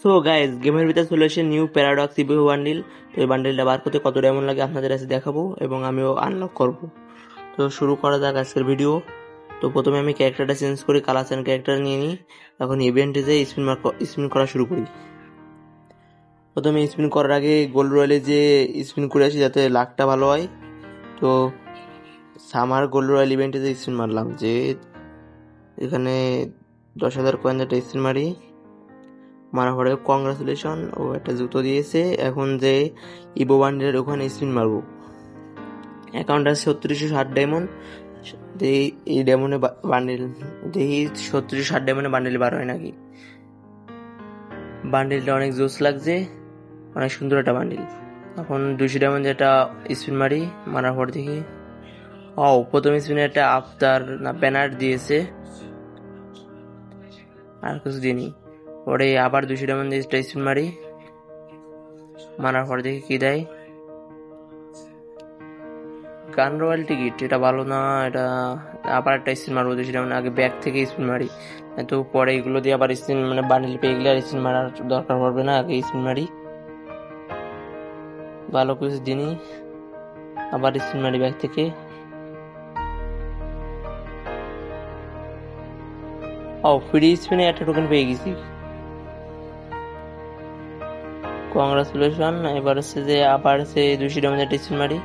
So guys, গেমের ভিতরে চলে এসে নিউ প্যারাডক্স ইভো বান্ডিল। তো এই বান্ডিলটা বার করতে কত ডায়মন্ড লাগে আপনাদের কাছে দেখাবো এবং আমিও আনলক করব। তো শুরু করা যাক আজকের ভিডিও। তো প্রথমে আমি ক্যারেক্টারটা চেঞ্জ করি, কালার অ্যান্ড ক্যারেক্টার নিয়ে নিই। এখন ইভেন্টে যে স্পিন করা শুরু করি। প্রথমে স্পিন করার আগে গোল্ড রয়্যালে যে স্পিন করে আসি যাতে লাকটা ভালো হয়। তো সামার গোল্ড রয়্যাল ইভেন্টে যে স্পিন মারলাম, যে এখানে 10,000 কয়েন একটা স্পিন মারা পরে কংগ্রাচুলেশন, ও একটা জুতো দিয়েছে। এখন যে ইভো বান্ডেলের ওখানে স্পিন মারবো। অ্যাকাউন্ট আছে 3660 ডায়মন্ড। দেখি এই ডায়মন্ডে বান্ডেল, দেখি 3660 ডায়মন্ডে বান্ডেল বার হয় নাকি। বান্ডেলটা অনেক জোস লাগছে, অনেক সুন্দর একটা বান্ডেল। এখন 200 ডায়মন্ড একটা স্পিন মারার পর দেখি প্রথম স্পিনে একটা আফতার না ব্যানার দিয়েছে, আর কিছু দিনই পরে আবার 200 ডায়মন্ড দিয়ে স্পিন মারার পর দেখি কি দেয়। গান রয়্যাল টিকিট, এটা ভালো না। এটা আবার একটা স্পিন মারবো 200 ডায়মন্ড, আগে ব্যাক থেকে স্পিন মারি। তো পরে এগুলো দিয়ে আবার স্পিন বান্ডেল পেয়ে গেলে আর স্পিন মারার দরকার পড়বে না, আগে স্পিন মারি। ভালো কিছু দিনই আবার স্পিন মারি ব্যাক থেকে। ফ্রি স্পিনে একটা টোকেন পেয়ে গেছি, কংগ্রাচুলেশন। এবার হচ্ছে যে আবার হচ্ছে 200 ডায়মন্ড একটা স্পিন মারি।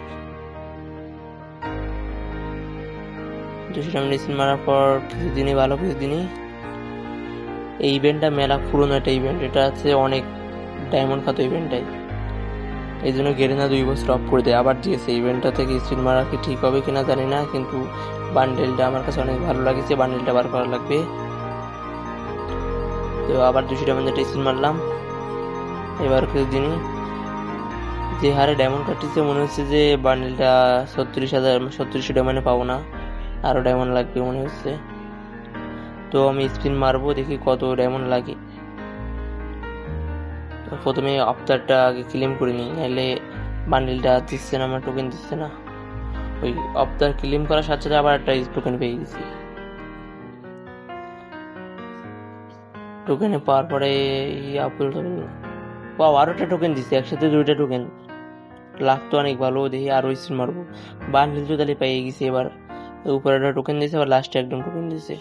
200 ডায়মন্ড স্পিন মারার পর কিছুদিনই ভালো কিছুদিনই। এই ইভেন্টটা মেলা পুরোনো একটা ইভেন্ট, এটা হচ্ছে অনেক ডায়মন্ড খাতো ইভেন্টটাই, এই জন্য গেরিনা 2 বছর অফ করে দেয়, আবার দিয়েছে। ইভেন্টটা থেকে স্পিন মারা কি ঠিক হবে কিনা জানি না, কিন্তু বান্ডেলটা আমার কাছে অনেক ভালো লাগছে, বান্ডেলটা বার করা লাগবে। তো আবার 200 ডায়মন্ড একটা স্পিন মারলাম। এবার কিছুদিনই যে হারে ডায়মন্ড কাটতেছে মনে হচ্ছে যে বান্ডেলটা 3600 ডায়মন্ডে পাবো না, আরো ডায়মন্ড লাগবে মনে হচ্ছে। তো আমি স্পিন মারবো, দেখি কত ডায়মন্ড লাগে। প্রথমে আফতারটা আগে ক্লেম করে নিই, নাহলে বান্ডেলটা দিচ্ছে না, আমার টোকেন দিচ্ছে না। ওই আফতার ক্লেম করার সাথে সাথে আবার একটা টোকেন পেয়ে গেছি। টোকেনে পাওয়ার পরে আরো একটা টোকেন দিচ্ছে, একসাথে 2টা টোকেন। লাখ তো অনেক ভালো, দেখি আরো স্পিন মারবো। বান্ডেল তো তাহলে পেয়ে গেছি। এবার উপরে একটা টোকেন দিয়েছে, আবার লাস্টে একদম টোকেন দিয়েছে,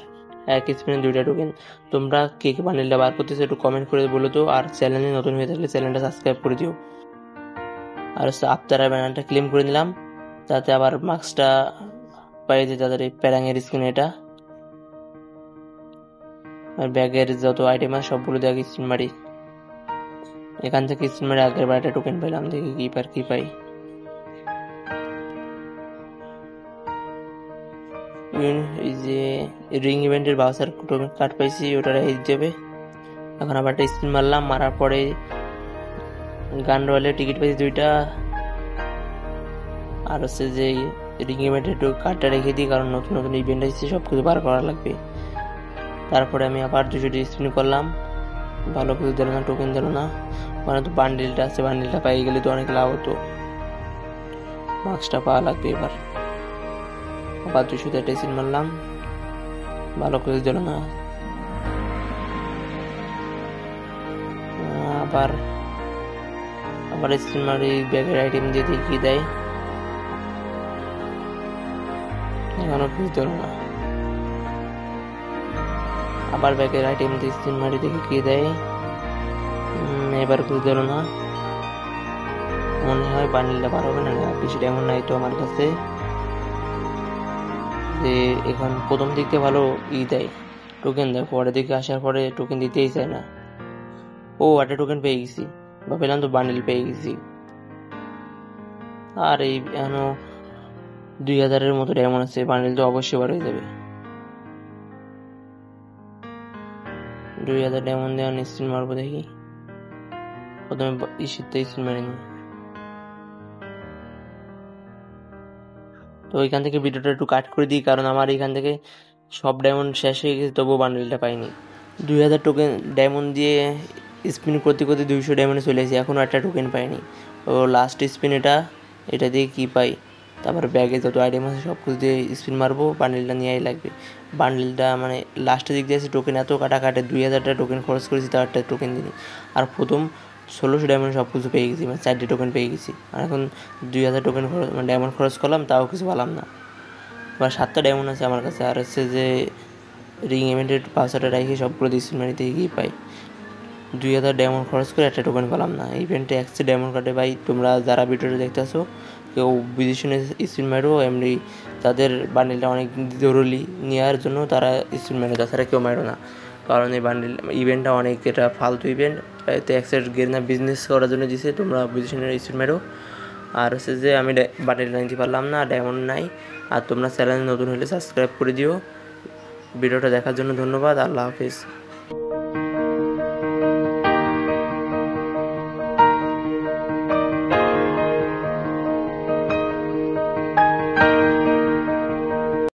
এক স্পিনে 2টা টোকেন। তোমরা কে কে বান্ডেলটা বার করতেছো একটু কমেন্ট করে বলো তো, আর চ্যানেলে নতুন হয়ে থাকলে চ্যানেলটা সাবস্ক্রাইব করে দিও। আর আফতার ব্যানারটা ক্লেম করে নিলাম, যাতে আবার মার্কসটা পাই যে তাদের এই প্যারাঙের স্ক্রিনে এটা। আর ব্যাগের যত আইটেম আছে সবগুলো দিয়ে স্পিন মারি। এখান থেকে স্পিন মারি, আগের বার একটা টোকেন পেলাম, দেখি কি পাই। এই যে রিং ইভেন্টের বাউসার টোকেন কার্ড পাইছি, ওটা রেখে যাবে। এখন আবার একটা স্পিন মারলাম, মারার পরে গান রয়্যালের টিকিট পাইছি 2টা। আর হচ্ছে যে রিং ইভেন্টের একটু কার্ডটা রেখে দিই, কারণ নতুন নতুন ইভেন্ট আসছে, সব কিছু বার করা লাগবে। তারপরে আমি আবার 200টি স্পিন করলাম, ভালো কিছু দিল না, টোকেন দিল না। মানে তো বান্ডেলটা আছে, বান্ডেলটা পাই গেলে তো অনেক লাভ হতো। মার্কসটা পাওয়া লাগবে এবার। আবার 200তে একটা স্পিন মারলাম, ভালো কিছু দিল না। আবার স্পিন মারি, ব্যাগের আইটেম দিয়ে দেখি কি দেয়। এখনো কিছু দিল না। আবার ব্যাগের আইটেম দিয়ে স্পিন মারি, দেখি কি দেয়। এবার কিছু দিল না। মনে হয় বান্ডেলটা বার হবে না, বেশি ডায়মন্ড নাই তো আমার কাছে। যে এখন প্রথম দিক থেকে ভালো দেয়, টোকেন দেয়, পরে দিকে আসার পরে টোকেন দিতেই চায় না। একটা টোকেন পেয়ে গেছি, বা পেলাম তো বান্ডেল পেয়ে গেছি। আর এই এখনো 2000-এর মতো ডায়মন্ড আছে, বান্ডেল তো অবশ্যই বার হয়ে যাবে। 2000 ডায়মন্ড দিয়ে স্পিন মারবো, দেখি। প্রথমে স্পিন মারি নি। তো ওইখান থেকে ভিডিওটা একটু কাট করে দিই, কারণ আমার এখান থেকে সব ডায়মন্ড শেষ হয়ে গেছে, তবুও বান্ডেলটা পাইনি। 2000 টোকেন ডায়মন্ড দিয়ে স্পিন করতে করতে 200 ডায়মন্ডে চলে এসেছি, এখনও একটা টোকেন পাইনি। লাস্ট স্পিন এটা দিয়ে কি পাই তারপর ব্যাগে যত আইটেম আছে সব কিছু দিয়ে স্পিন মারবো, বান্ডিলটা নেওয়াই লাগবে। বান্ডিলটা মানে লাস্টের দিক দিয়ে আছে টোকেন এত কাটে 2000টা টোকেন খরচ করেছি, তাও একটা টোকেন দিই। আর প্রথম 1600 ডায়মন্ড সব কিছু পেয়ে গেছি, মানে 4টে টোকেন পেয়ে গেছি। আর এখন 2000 টোকেন খরচ মানে ডায়মন্ড খরচ করলাম, তাও কিছু পেলাম না। এবার 7টা ডায়মন্ড আছে আমার কাছে, আর হচ্ছে যে রিং ইভেন্টের পাসওয়ার্ডটা রেখে সবগুলো দিয়ে স্পিন মারিতে গিয়ে পাই। 2000 ডায়মন্ড খরচ করে একটা টোকেন পেলাম না। ইভেন্টে একশো ডায়মন্ড কাটে ভাই। তোমরা যারা ভিডিওটা দেখতে আসো কেউ বুঝে শুনে স্পিন মারো, এমনি তাদের বান্ডিলটা অনেক জরুরি নেওয়ার জন্য তারা স্পিন মারো, তাছাড়া কেউ মারো না। কারণ এই বান্ডিল ইভেন্টটা অনেক এটা ফালতু ইভেন্ট, তো একসাইড গেরিনা বিজনেস করার জন্য দিছে, তোমরা বুঝে শুনে স্পিন মারো। আর হচ্ছে যে আমি বান্ডিলটা নিতে পারলাম না, ডায়মন্ড নাই। আর তোমরা চ্যানেলে নতুন হলে সাবস্ক্রাইব করে দিও। ভিডিওটা দেখার জন্য ধন্যবাদ। আল্লাহ হাফিজ।